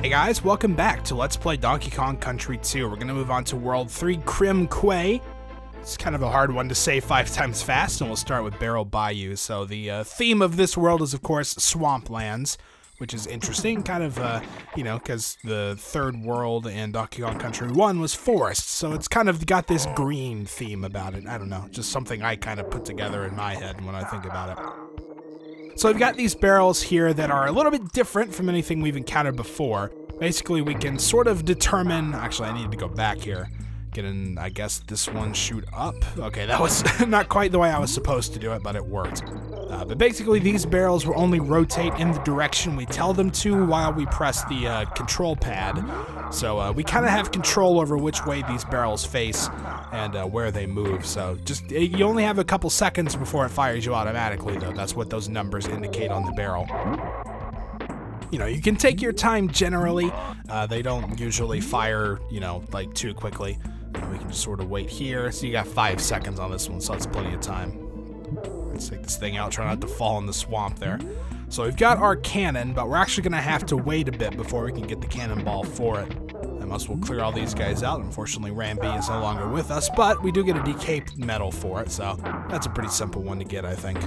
Hey guys, welcome back to Let's Play Donkey Kong Country 2. We're going to move on to World 3, Krem Quay. It's kind of a hard one to say 5 times fast, and we'll start with BAYOU. So the theme of this world is, of course, swamplands, which is interesting, kind of, you know, because the third world in Donkey Kong Country 1 was forest, so it's kind of got this green theme about it. I don't know, just something I kind of put together in my head when I think about it. So we've got these barrels here that are a little bit different from anything we've encountered before. Basically, we can sort of determine... Actually, I need to go back here. Get in, I guess, this one shoot up. Okay, that was not quite the way I was supposed to do it, but it worked. But basically, these barrels will only rotate in the direction we tell them to while we press the control pad. So we kind of have control over which way these barrels face and where they move. So just you only have a couple seconds before it fires you automatically, though. That's what those numbers indicate on the barrel. You know, you can take your time generally. They don't usually fire, you know, like too quickly. We can just sort of wait here. So you got 5 seconds on this one, so that's plenty of time. Let's take this thing out, try not to fall in the swamp there. So we've got our cannon, but we're actually going to have to wait a bit before we can get the cannonball for it. I must well clear all these guys out. Unfortunately, Rambi is no longer with us, but we do get a decayed medal for it, so that's a pretty simple one to get, I think.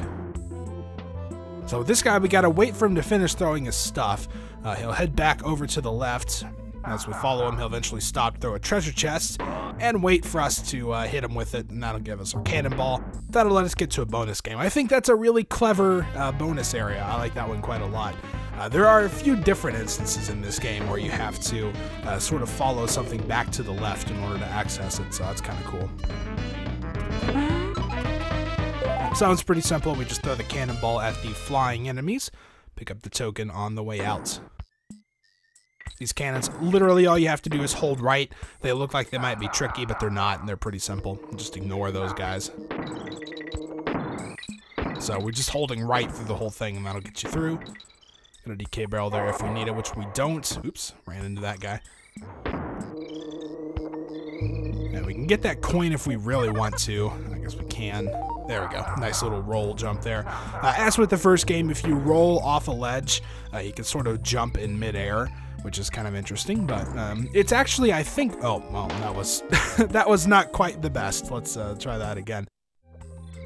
So with this guy, we gotta wait for him to finish throwing his stuff. He'll head back over to the left. As we follow him, he'll eventually stop, throw a treasure chest, and wait for us to hit him with it, and that'll give us our cannonball. That'll let us get to a bonus game. I think that's a really clever bonus area. I like that one quite a lot. There are a few different instances in this game where you have to sort of follow something back to the left in order to access it, so that's kind of cool. Sounds pretty simple. We just throw the cannonball at the flying enemies, pick up the token on the way out. These cannons, literally all you have to do is hold right. They look like they might be tricky, but they're not, and they're pretty simple. Just ignore those guys. So we're just holding right through the whole thing, and that'll get you through. Got a DK barrel there if we need it, which we don't. Oops, ran into that guy. And we can get that coin if we really want to. I guess we can. There we go. Nice little roll jump there. As with the first game, if you roll off a ledge, you can sort of jump in midair, which is kind of interesting. But it's actually, I think... Oh, well, that was that was not quite the best. Let's try that again.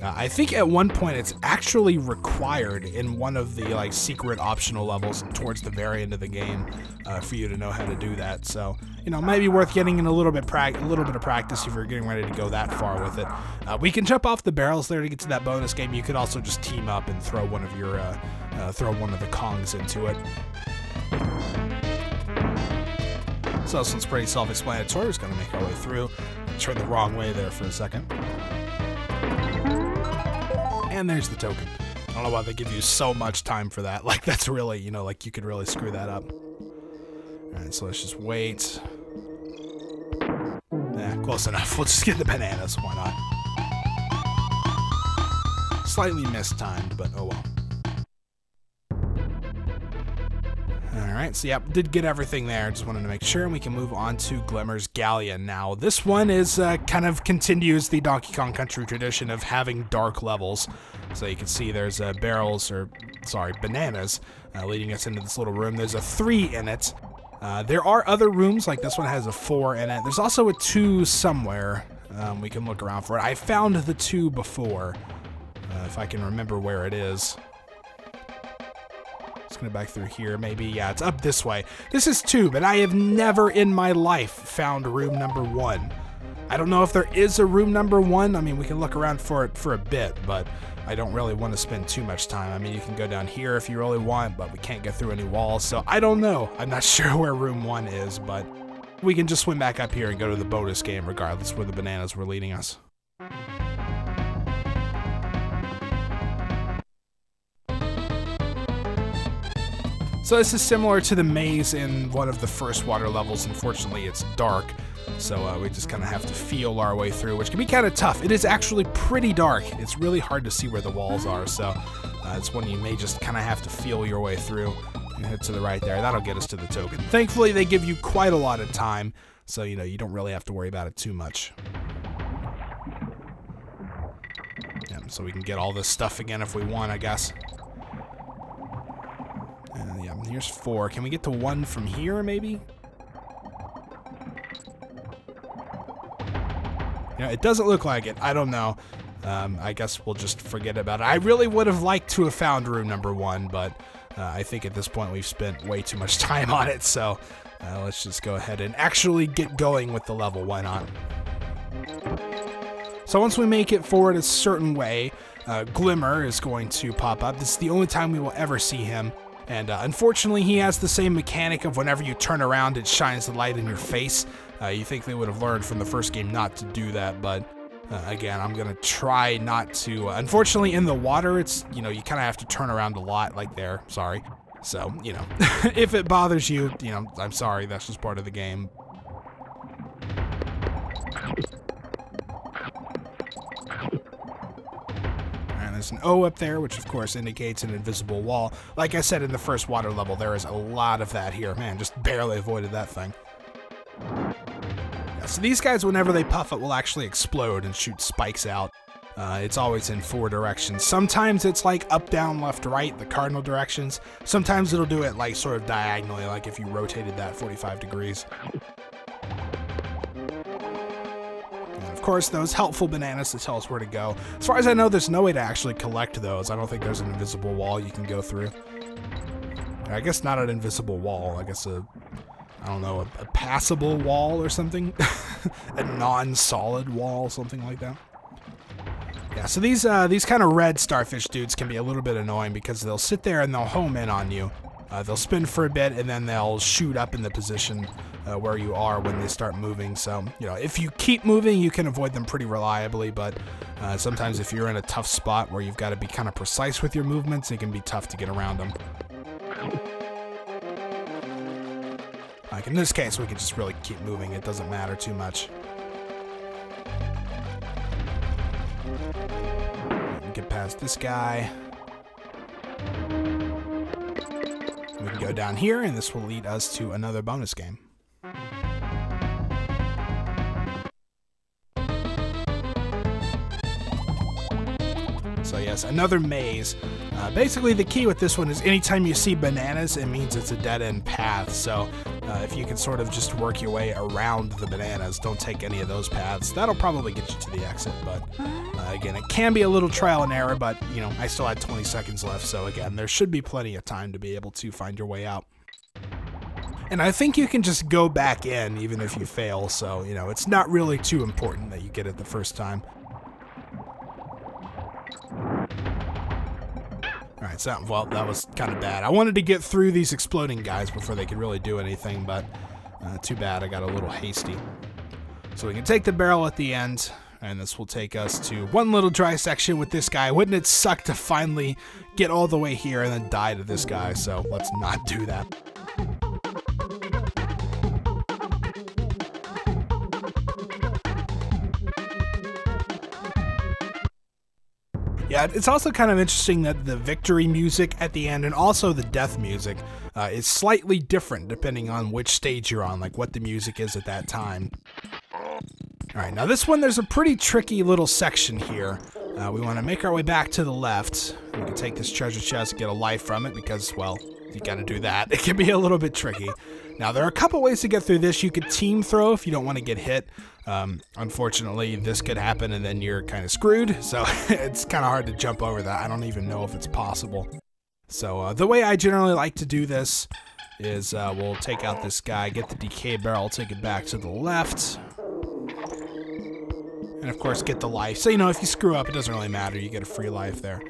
I think at one point it's actually required in one of the like secret optional levels towards the very end of the game for you to know how to do that. So you know, it might be worth getting in a little bit of practice if you're getting ready to go that far with it. We can jump off the barrels there to get to that bonus game. You could also just team up and throw one of your the Kongs into it. So this one's pretty self-explanatory. We're just gonna make our way through. Turn the wrong way there for a second. And there's the token. I don't know why they give you so much time for that. Like, that's really, you know, like, you could really screw that up. Alright, so let's just wait. Yeah, close enough. We'll just get the bananas. Why not? Slightly mistimed, but oh well. Alright, so yeah, did get everything there. Just wanted to make sure, and we can move on to Glimmer's Galleon. Now, this one is kind of continues the Donkey Kong Country tradition of having dark levels. So you can see there's bananas leading us into this little room. There's a 3 in it. There are other rooms, like this one has a 4 in it. There's also a 2 somewhere. We can look around for it. I found the 2 before, if I can remember where it is. Just gonna back through here, maybe. Yeah, it's up this way. This is 2, but I have never in my life found room number 1. I don't know if there is a room number 1. I mean, we can look around for it for a bit, but I don't really want to spend too much time. I mean, you can go down here if you really want, but we can't get through any walls, so I don't know. I'm not sure where room 1 is, but we can just swim back up here and go to the bonus game regardless where the bananas were leading us. So this is similar to the maze in one of the first water levels. Unfortunately, it's dark, so we just kind of have to feel our way through, which can be kind of tough. It is actually pretty dark. It's really hard to see where the walls are, so it's one you may just kind of have to feel your way through. And head to the right there. That'll get us to the token. Thankfully, they give you quite a lot of time, so you know you don't really have to worry about it too much. Yeah, so we can get all this stuff again if we want, I guess. Yeah, here's 4. Can we get to 1 from here, maybe? Yeah, it doesn't look like it. I don't know. I guess we'll just forget about it. I really would have liked to have found room number 1, but I think at this point we've spent way too much time on it, so let's just go ahead and actually get going with the level. Why not? So once we make it forward a certain way, Glimmer is going to pop up. This is the only time we will ever see him. And unfortunately, he has the same mechanic of whenever you turn around, it shines the light in your face. You think they would have learned from the first game not to do that, but again, I'm going to try not to. Unfortunately, in the water, it's, you know, you kind of have to turn around a lot, like there. Sorry. So, you know, if it bothers you, you know, I'm sorry. That's just part of the game. There's an O up there, which of course indicates an invisible wall. Like I said in the first water level, there is a lot of that here. Man, just barely avoided that thing. Yeah, so these guys, whenever they puff it, will actually explode and shoot spikes out. It's always in 4 directions. Sometimes it's like up, down, left, right, the cardinal directions. Sometimes it'll do it like sort of diagonally, like if you rotated that 45 degrees. Of course, those helpful bananas to tell us where to go. As far as I know, there's no way to actually collect those. I don't think there's an invisible wall you can go through. I guess not an invisible wall. I guess I don't know, a passable wall or something. A non-solid wall, something like that. Yeah, so these kind of red starfish dudes can be a little bit annoying because they'll sit there and they'll home in on you. They'll spin for a bit and then they'll shoot up in the position where you are when they start moving. So, you know, if you keep moving, you can avoid them pretty reliably, but sometimes if you're in a tough spot where you've got to be kind of precise with your movements, it can be tough to get around them. Like in this case, we can just really keep moving. It doesn't matter too much. Get past this guy. We can go down here, and this will lead us to another bonus game. So yes, another maze. Basically, the key with this one is anytime you see bananas, it means it's a dead-end path. So if you can sort of just work your way around the bananas, don't take any of those paths. That'll probably get you to the exit, but again, it can be a little trial and error, but you know, I still had 20 seconds left, so again, there should be plenty of time to be able to find your way out. And I think you can just go back in even if you fail, so you know, it's not really too important that you get it the first time. Alright, so, well, that was kind of bad. I wanted to get through these exploding guys before they could really do anything, but too bad, I got a little hasty. So we can take the barrel at the end, and this will take us to one little dry section with this guy. Wouldn't it suck to finally get all the way here and then die to this guy? So let's not do that. Yeah, it's also kind of interesting that the victory music at the end and also the death music is slightly different depending on which stage you're on, like what the music is at that time. Alright, now this one, there's a pretty tricky little section here. We want to make our way back to the left. We can take this treasure chest and get a life from it because, well, you gotta do that. It can be a little bit tricky. Now, there are a couple ways to get through this. You could team throw if you don't want to get hit. Unfortunately, this could happen and then you're kind of screwed. So it's kind of hard to jump over that. I don't even know if it's possible. So the way I generally like to do this is we'll take out this guy, get the decay barrel, take it back to the left. And of course, get the life. So, you know, if you screw up, it doesn't really matter. You get a free life there.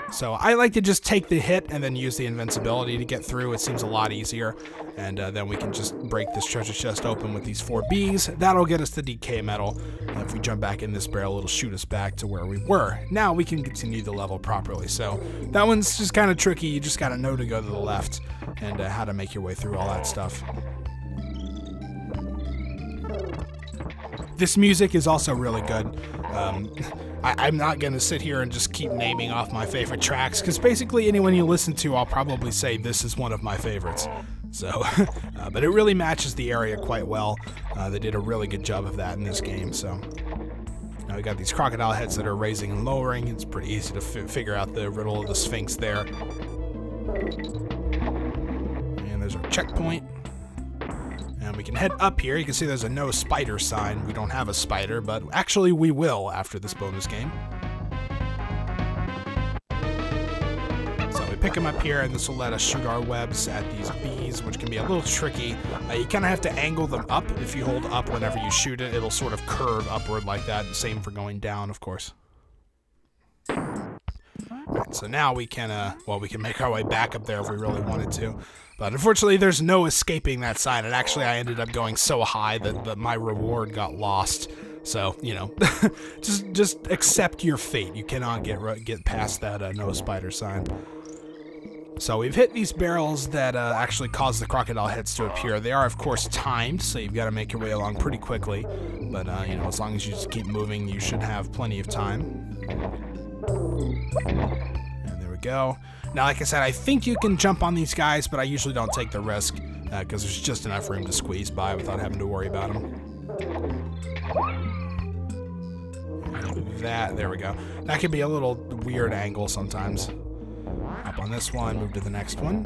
So I like to just take the hit and then use the invincibility to get through. It seems a lot easier. And then we can just break this treasure chest open with these 4 Bs. That'll get us the decay metal. And if we jump back in this barrel, it'll shoot us back to where we were. Now we can continue the level properly. So that one's just kind of tricky. You just got to know to go to the left and how to make your way through all that stuff. This music is also really good. I'm not going to sit here and just keep naming off my favorite tracks, because basically anyone you listen to, I'll probably say this is one of my favorites. So, but it really matches the area quite well. They did a really good job of that in this game. So now we got these crocodile heads that are raising and lowering. It's pretty easy to figure out the riddle of the Sphinx there. There's our checkpoint. And we can head up here. You can see there's a no spider sign. We don't have a spider, but actually we will after this bonus game. So we pick them up here, and this will let us shoot our webs at these bees, which can be a little tricky. You kind of have to angle them up. If you hold up whenever you shoot it, it'll sort of curve upward like that. Same for going down, of course. Right, so now we can, well, we can make our way back up there if we really wanted to. But unfortunately, there's no escaping that sign. And actually, I ended up going so high that my reward got lost. So, you know, just accept your fate. You cannot get past that no spider sign. So we've hit these barrels that actually cause the crocodile heads to appear. They are, of course, timed, so you've got to make your way along pretty quickly. But, you know, as long as you just keep moving, you should have plenty of time. And there we go. Now, like I said, I think you can jump on these guys, but I usually don't take the risk because there's just enough room to squeeze by without having to worry about them. There we go. That can be a little weird angle sometimes. Up on this one, move to the next one.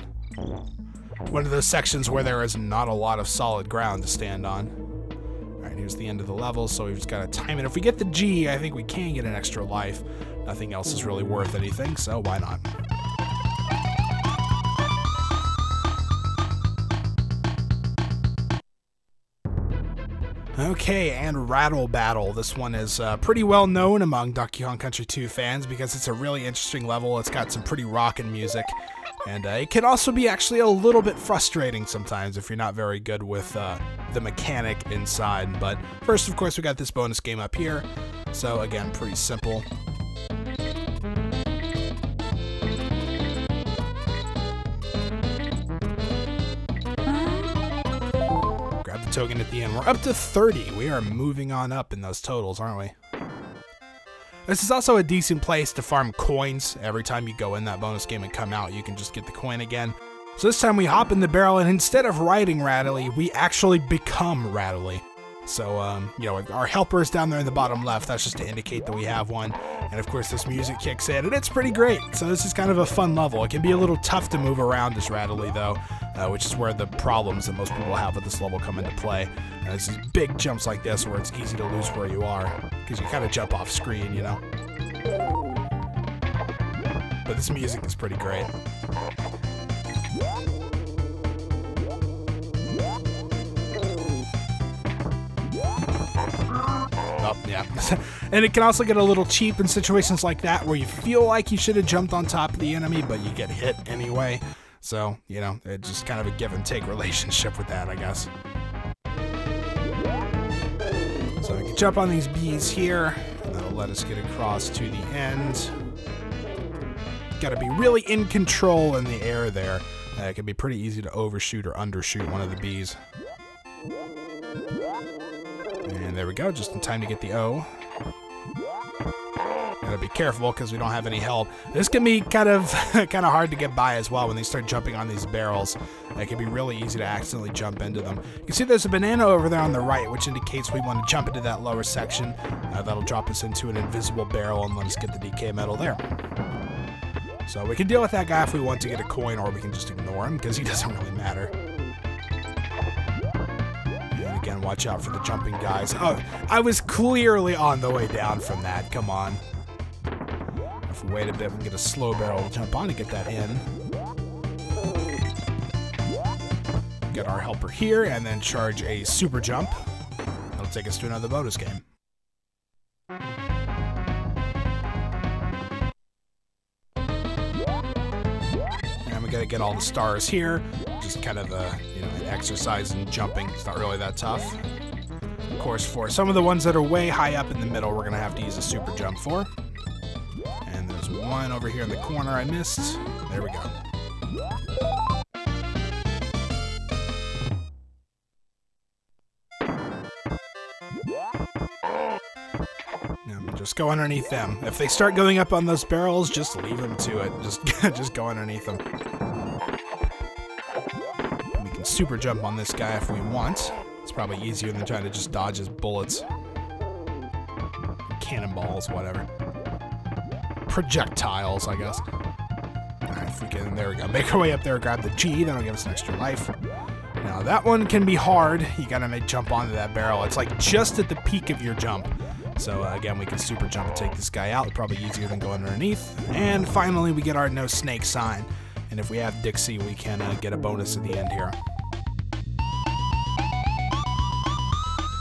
One of those sections where there is not a lot of solid ground to stand on. Alright, here's the end of the level, so we've just got to time it. If we get the G, I think we can get an extra life. Nothing else is really worth anything, so why not? Okay, and Rattle Battle. This one is pretty well known among Donkey Kong Country 2 fans because it's a really interesting level. It's got some pretty rockin' music, and it can also be actually a little bit frustrating sometimes if you're not very good with the mechanic inside. But first, of course, we got this bonus game up here. So again, pretty simple. Token at the end. We're up to 30. We are moving on up in those totals, aren't we? This is also a decent place to farm coins. Every time you go in that bonus game and come out, you can just get the coin again. So this time we hop in the barrel, and instead of riding Rattly, we actually become Rattly. So, you know, our helper is down there in the bottom left. That's just to indicate that we have one. And of course, this music kicks in, and it's pretty great. So this is kind of a fun level. It can be a little tough to move around as Rattly, though, which is where the problems that most people have with this level come into play. And it's these big jumps like this where it's easy to lose where you are, because you kind of jump off screen, you know. But this music is pretty great. Yeah, and it can also get a little cheap in situations like that where you feel like you should have jumped on top of the enemy, but you get hit anyway. So, you know, it's just kind of a give and take relationship with that, I guess. So we can jump on these bees here, and that'll let us get across to the end. Got to be really in control in the air there. It can be pretty easy to overshoot or undershoot one of the bees. And there we go, just in time to get the O. Gotta be careful because we don't have any help. This can be kind of hard to get by as well when they start jumping on these barrels. It can be really easy to accidentally jump into them. You can see there's a banana over there on the right, which indicates we want to jump into that lower section. That'll drop us into an invisible barrel and let us get the DK medal there. So we can deal with that guy if we want to get a coin, or we can just ignore him because he doesn't really matter. Again, watch out for the jumping guys. Oh, I was clearly on the way down from that. Come on. If we wait a bit, we can get a slow barrel to jump on to get that in. Get our helper here, and then charge a super jump. That'll take us to another bonus game. And we gotta get all the stars here. Just kind of you know, an exercise in jumping. It's not really that tough. Of course, for some of the ones that are way high up in the middle, we're gonna have to use a super jump for. And there's one over here in the corner I missed. There we go. Now, just go underneath them. If they start going up on those barrels, just leave them to it. Just go underneath them. Super jump on this guy if we want. It's probably easier than trying to just dodge his bullets. Cannonballs, whatever. Projectiles, I guess. Alright, if we can, there we go, make our way up there, grab the G, that'll give us an extra life. Now that one can be hard. You gotta jump onto that barrel. It's like just at the peak of your jump. So again, we can super jump and take this guy out. Probably easier than going underneath. And finally, we get our no snake sign. And if we have Dixie, we can get a bonus at the end here.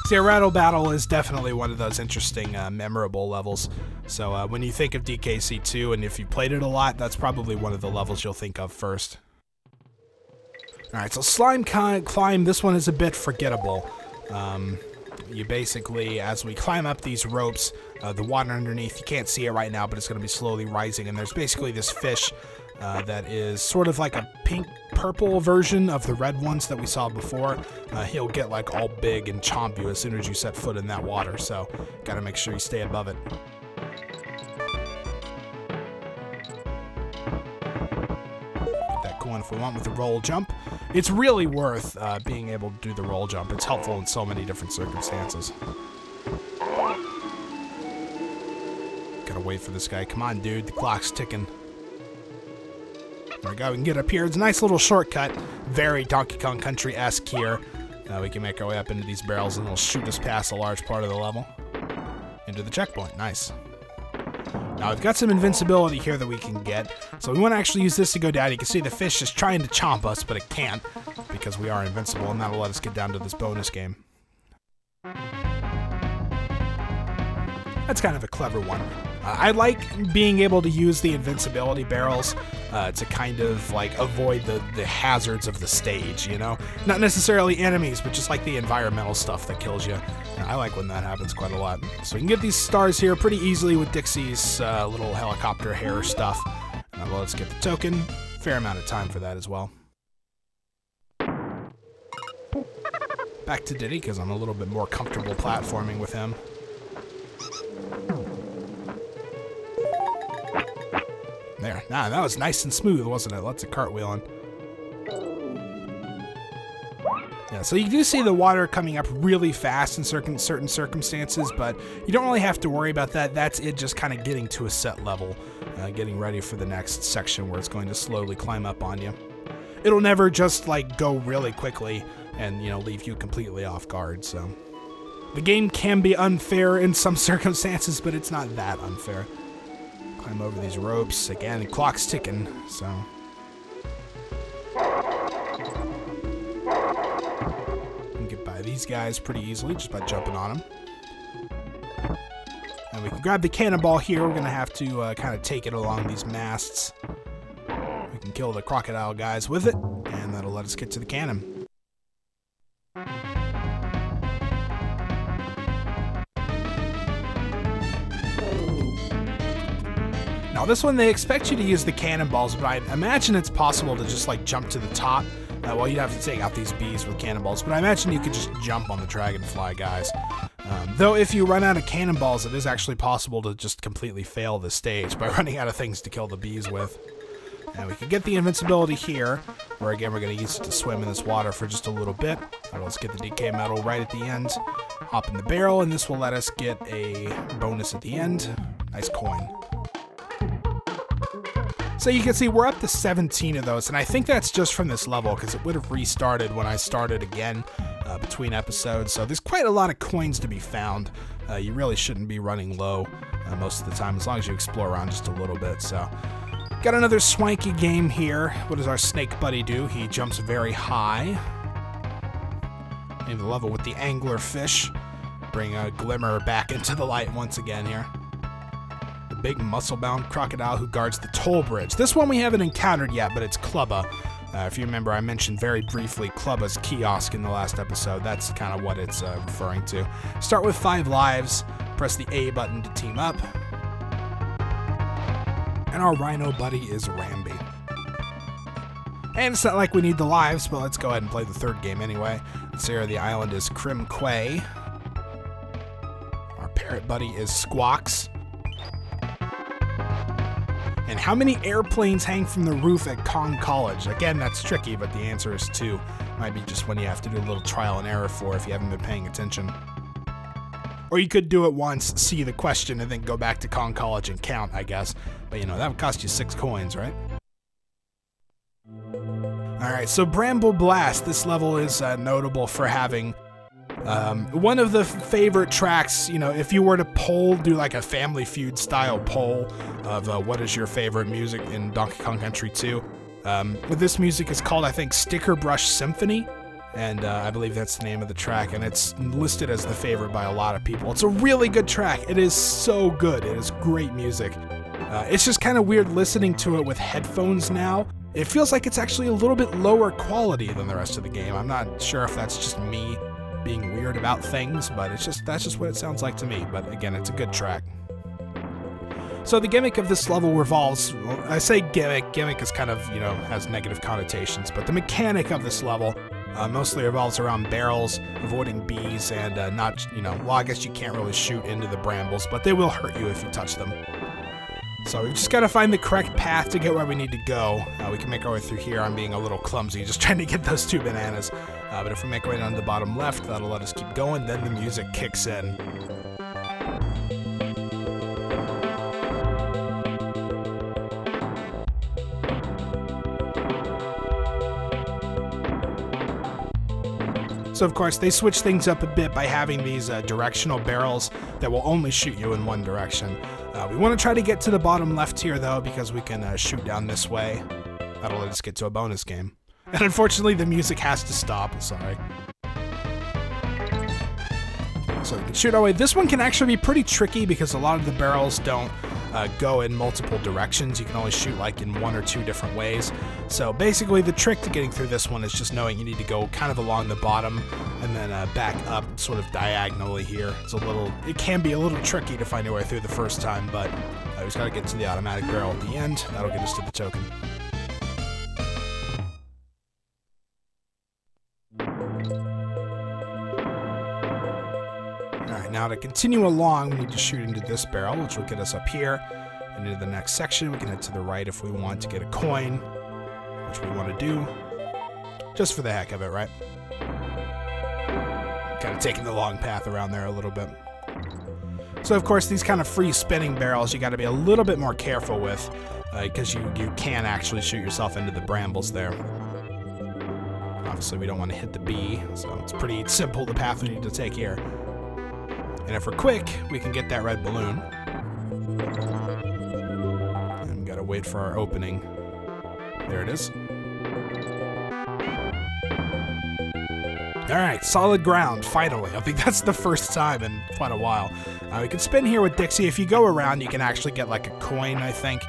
See, a rattle battle is definitely one of those interesting, memorable levels. So when you think of DKC2, and if you played it a lot, that's probably one of the levels you'll think of first. Alright, so slime climb, this one is a bit forgettable. You basically, as we climb up these ropes, the water underneath, you can't see it right now, but it's going to be slowly rising, and there's basically this fish that is sort of like a pink-purple version of the red ones that we saw before. He'll get like all big and chomp you as soon as you set foot in that water, so gotta make sure you stay above it. If we want with the roll jump. It's really worth being able to do the roll jump. It's helpful in so many different circumstances. Gotta wait for this guy. Come on, dude. The clock's ticking. There we go. We can get up here. It's a nice little shortcut. Very Donkey Kong Country-esque here. We can make our way up into these barrels and it'll shoot us past a large part of the level. Into the checkpoint. Nice. Now, we've got some invincibility here that we can get, so we want to actually use this to go down. You can see the fish is trying to chomp us, but it can't, because we are invincible, and that'll let us get down to this bonus game. That's kind of a clever one. I like being able to use the invincibility barrels to kind of like avoid the hazards of the stage, you know? Not necessarily enemies, but just like the environmental stuff that kills you. I like when that happens quite a lot. So we can get these stars here pretty easily with Dixie's little helicopter hair stuff. Well, let's get the token. Fair amount of time for that as well. Back to Diddy, because I'm a little bit more comfortable platforming with him. There. Nah, that was nice and smooth, wasn't it? Lots of cartwheeling. Yeah, so you do see the water coming up really fast in certain circumstances, but you don't really have to worry about that. That's it, just kind of getting to a set level, getting ready for the next section where it's going to slowly climb up on you. It'll never just like go really quickly and, you know, leave you completely off guard, so. The game can be unfair in some circumstances, but it's not that unfair. Climb over these ropes. Again, the clock's ticking, so. We can get by these guys pretty easily just by jumping on them. And we can grab the cannonball here. We're going to have to kind of take it along these masts. We can kill the crocodile guys with it, and that'll let us get to the cannon. Now this one, they expect you to use the cannonballs, but I imagine it's possible to just like jump to the top. Well, you'd have to take out these bees with cannonballs, but I imagine you could just jump on the dragonfly guys. Though if you run out of cannonballs, it is actually possible to just completely fail the stage by running out of things to kill the bees with. And we can get the invincibility here, where again we're going to use it to swim in this water for just a little bit. Let's get the DK medal right at the end. Hop in the barrel, and this will let us get a bonus at the end. Nice coin. So you can see we're up to 17 of those, and I think that's just from this level, because it would have restarted when I started again between episodes. So there's quite a lot of coins to be found. You really shouldn't be running low most of the time, as long as you explore around just a little bit. So got another swanky game here. What does our snake buddy do? He jumps very high. Maybe the level with the angler fish. Bring a glimmer back into the light once again here. Big muscle-bound crocodile who guards the toll bridge. This one we haven't encountered yet, but it's Clubba. If you remember, I mentioned very briefly Clubba's kiosk in the last episode. That's kind of what it's referring to. Start with 5 lives, press the A button to team up. And our rhino buddy is Rambi. And it's not like we need the lives, but let's go ahead and play the third game anyway. This area of the island is Krem Quay. Our parrot buddy is Squawks. And how many airplanes hang from the roof at Kong College? Again, that's tricky, but the answer is 2. Might be just one you have to do a little trial and error for if you haven't been paying attention. Or you could do it once, see the question, and then go back to Kong College and count, I guess. But you know, that would cost you 6 coins, right? Alright, so Bramble Blast. This level is notable for having one of the favorite tracks. You know, if you were to do like a Family Feud style poll of what is your favorite music in Donkey Kong Country 2, this music is called, I think, Sticker Brush Symphony, and I believe that's the name of the track, and it's listed as the favorite by a lot of people. It's a really good track. It is so good. It is great music. It's just kind of weird listening to it with headphones now. It feels like it's actually a little bit lower quality than the rest of the game. I'm not sure if that's just me being weird about things, but that's just what it sounds like to me. But again, it's a good track. So the gimmick of this level revolves, well, I say gimmick is kind of, you know, has negative connotations, but the mechanic of this level mostly revolves around barrels, avoiding bees, and not, you know, well, I guess you can't really shoot into the brambles, but they will hurt you if you touch them. So we've just got to find the correct path to get where we need to go. We can make our way through here. I'm being a little clumsy just trying to get those 2 bananas. But if we make our way down to the bottom left, that'll let us keep going. Then the music kicks in. So of course, they switch things up a bit by having these directional barrels that will only shoot you in one direction. We want to try to get to the bottom left here, though, because we can shoot down this way. That'll let us get to a bonus game. And unfortunately, the music has to stop. Sorry. So we can shoot our way. This one can actually be pretty tricky because a lot of the barrels don't go in multiple directions. You can only shoot like in 1 or 2 different ways. So basically the trick to getting through this one is just knowing you need to go kind of along the bottom and then back up sort of diagonally here. It can be a little tricky to find your way through the first time, but we just gotta get to the automatic barrel at the end. That'll get us to the token. Now to continue along, we need to shoot into this barrel, which will get us up here and into the next section. We can head to the right if we want to get a coin, which we want to do just for the heck of it, right? Kind of taking the long path around there a little bit. So of course, these kind of free spinning barrels, you got to be a little bit more careful with because you can actually shoot yourself into the brambles there. Obviously, we don't want to hit the bee, so it's pretty simple the path we need to take here. And if we're quick, we can get that red balloon. And we gotta wait for our opening. There it is. Alright, solid ground, finally. I think that's the first time in quite a while. We can spin here with Dixie. If you go around, you can actually get like a coin, I think.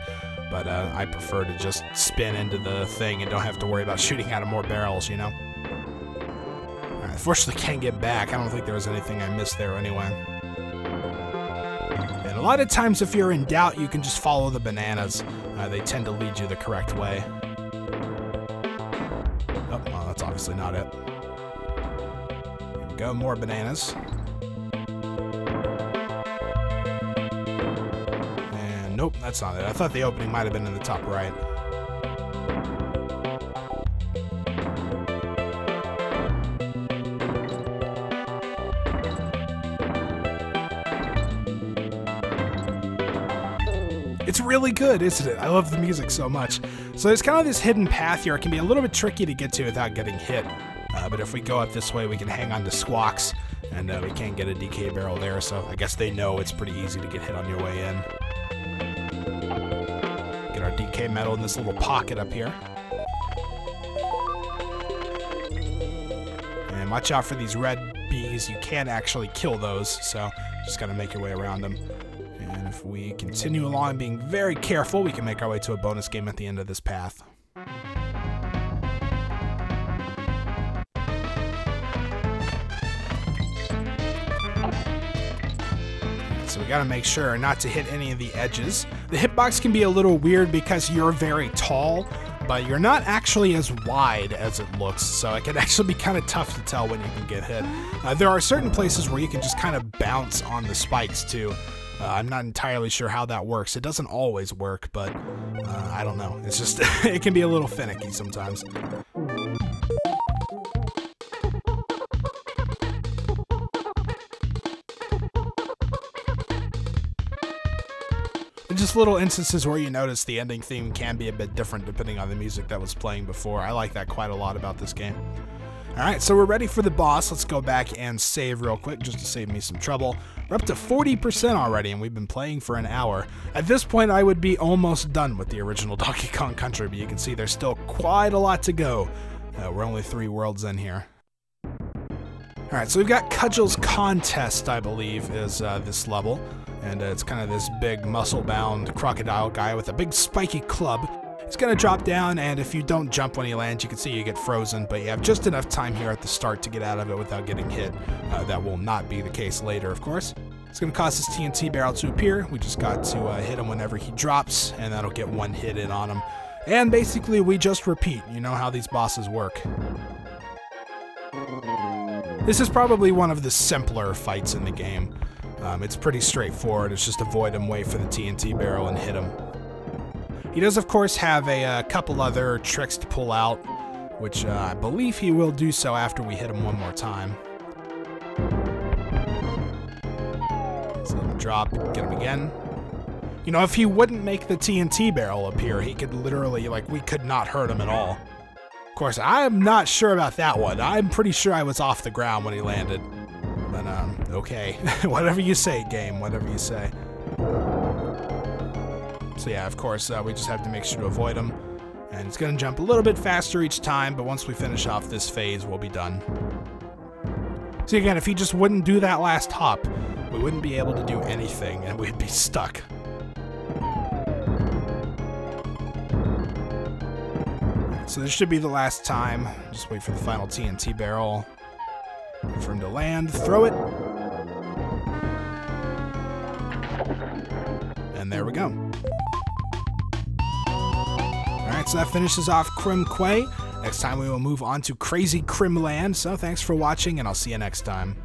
But I prefer to just spin into the thing and don't have to worry about shooting out of more barrels, you know? Unfortunately, can't get back. I don't think there was anything I missed there anyway. And a lot of times, if you're in doubt, you can just follow the bananas. They tend to lead you the correct way. Oh, well, that's obviously not it. Here we go, more bananas. And nope, that's not it. I thought the opening might have been in the top right. It's really good, isn't it? I love the music so much. So there's kind of this hidden path here. It can be a little bit tricky to get to without getting hit. But if we go up this way, we can hang on to squawks, and we can't get a DK barrel there, so I guess they know it's pretty easy to get hit on your way in. Get our DK medal in this little pocket up here. And watch out for these red bees. You can actually kill those, so just gotta make your way around them. And if we continue along being very careful, we can make our way to a bonus game at the end of this path. So we gotta make sure not to hit any of the edges. The hitbox can be a little weird because you're very tall, but you're not actually as wide as it looks, so it can actually be kind of tough to tell when you can get hit. There are certain places where you can just kind of bounce on the spikes too. I'm not entirely sure how that works. It doesn't always work, but I don't know. It's just, it can be a little finicky sometimes. just little instances where you notice the ending theme can be a bit different depending on the music that was playing before. I like that quite a lot about this game. Alright, so we're ready for the boss. Let's go back and save real quick just to save me some trouble. We're up to 40% already, and we've been playing for an hour. At this point, I would be almost done with the original Donkey Kong Country, but you can see there's still quite a lot to go. We're only 3 worlds in here. Alright, so we've got Cudgel's Contest, I believe, is this level. And it's kind of this big muscle-bound crocodile guy with a big spiky club. He's going to drop down, and if you don't jump when he lands, you can see you get frozen, but you have just enough time here at the start to get out of it without getting hit. That will not be the case later, of course. It's going to cause this TNT barrel to appear. We just got to hit him whenever he drops, and that'll get 1 hit in on him. And basically, we just repeat. You know how these bosses work. This is probably one of the simpler fights in the game. It's pretty straightforward. It's just avoid him, wait for the TNT barrel, and hit him. He does, of course, have a couple other tricks to pull out, which I believe he will do so after we hit him one more time. So let him drop, get him again. You know, if he wouldn't make the TNT barrel appear, he could literally, like, we could not hurt him at all. Of course, I'm not sure about that one. I'm pretty sure I was off the ground when he landed. But, okay. Whatever you say, game. Whatever you say. So yeah, of course, we just have to make sure to avoid him. And it's going to jump a little bit faster each time, but once we finish off this phase, we'll be done. See, again, if he just wouldn't do that last hop, we wouldn't be able to do anything, and we'd be stuck. So this should be the last time. Just wait for the final TNT barrel. Wait for him to land, throw it. And there we go. Alright, so that finishes off Krem Quay. Next time we will move on to Crazy Krem Land. So thanks for watching, and I'll see you next time.